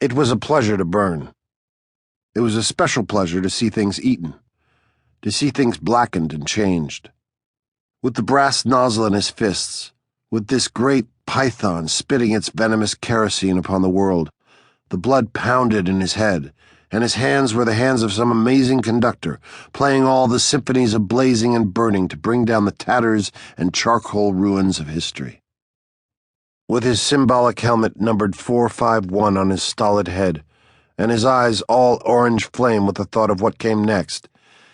It was a pleasure to burn. It was a special pleasure to see things eaten, to see things blackened and changed. With the brass nozzle in his fists, with this great python spitting its venomous kerosene upon the world, the blood pounded in his head, and his hands were the hands of some amazing conductor, playing all the symphonies of blazing and burning to bring down the tatters and charcoal ruins of history. With his symbolic helmet numbered 451 on his stolid head, and his eyes all orange flame with the thought of what came next,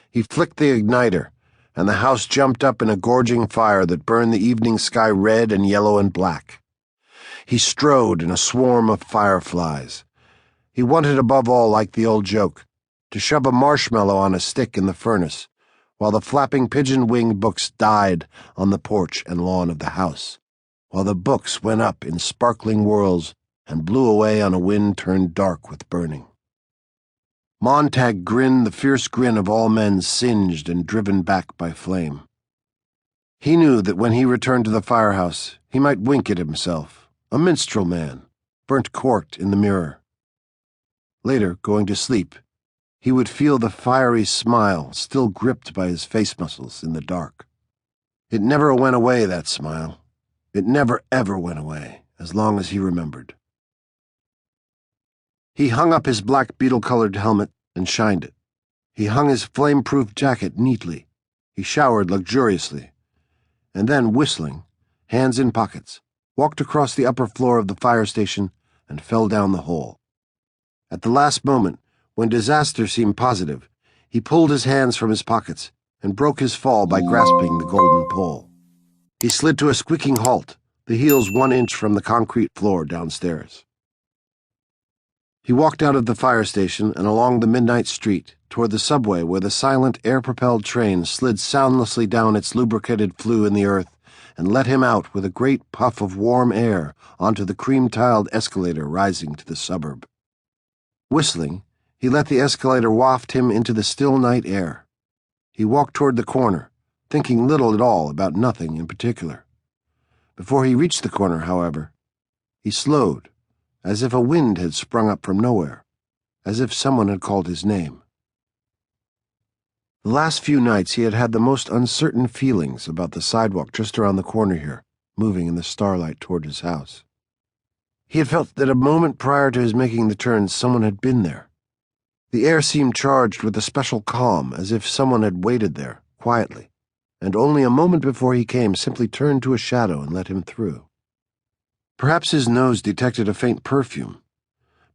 he flicked the igniter, and the house jumped up in a gorging fire that burned the evening sky red and yellow and black. He strode in a swarm of fireflies. He wanted above all, like the old joke, to shove a marshmallow on a stick in the furnace, while the flapping pigeon-winged books died on the porch and lawn of the house, while the books went up in sparkling whirls and blew away on a wind turned dark with burning. Montag grinned the fierce grin of all men singed and driven back by flame. He knew that when he returned to the firehouse, he might wink at himself, a minstrel man, burnt corked in the mirror. Later, going to sleep, he would feel the fiery smile still gripped by his face muscles in the dark. It never went away, that smile. It never ever went away, as long as he remembered. He hung up his black beetle-colored helmet and shined it. He hung his flame-proof jacket neatly. He showered luxuriously. And then, whistling, hands in pockets, walked across the upper floor of the fire station and fell down the hole. At the last moment, when disaster seemed positive, he pulled his hands from his pockets and broke his fall by grasping the golden pole. He slid to a squeaking halt, the heels 1 inch from the concrete floor downstairs. He walked out of the fire station and along the midnight street toward the subway where the silent air-propelled train slid soundlessly down its lubricated flue in the earth and let him out with a great puff of warm air onto the cream-tiled escalator rising to the suburb. Whistling, he let the escalator waft him into the still night air. He walked toward the corner, thinking little at all about nothing in particular. Before he reached the corner, however, he slowed, as if a wind had sprung up from nowhere, as if someone had called his name. The last few nights he had had the most uncertain feelings about the sidewalk just around the corner here, moving in the starlight toward his house. He had felt that a moment prior to his making the turn someone had been there. The air seemed charged with a special calm, as if someone had waited there, quietly, and only a moment before he came simply turned to a shadow and let him through. Perhaps his nose detected a faint perfume.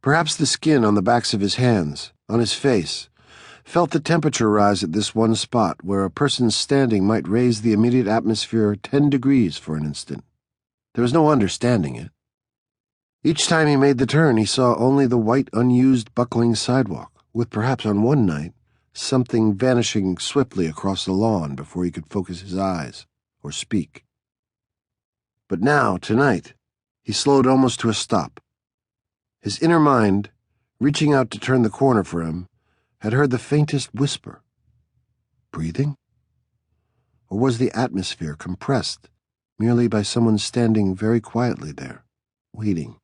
Perhaps the skin on the backs of his hands, on his face, felt the temperature rise at this one spot where a person standing might raise the immediate atmosphere 10 degrees for an instant. There was no understanding it. Each time he made the turn, he saw only the white, unused, buckling sidewalk, with perhaps on one night something vanishing swiftly across the lawn before he could focus his eyes or speak. But now, tonight, he slowed almost to a stop. His inner mind, reaching out to turn the corner for him, had heard the faintest whisper. Breathing? Or was the atmosphere compressed merely by someone standing very quietly there, waiting?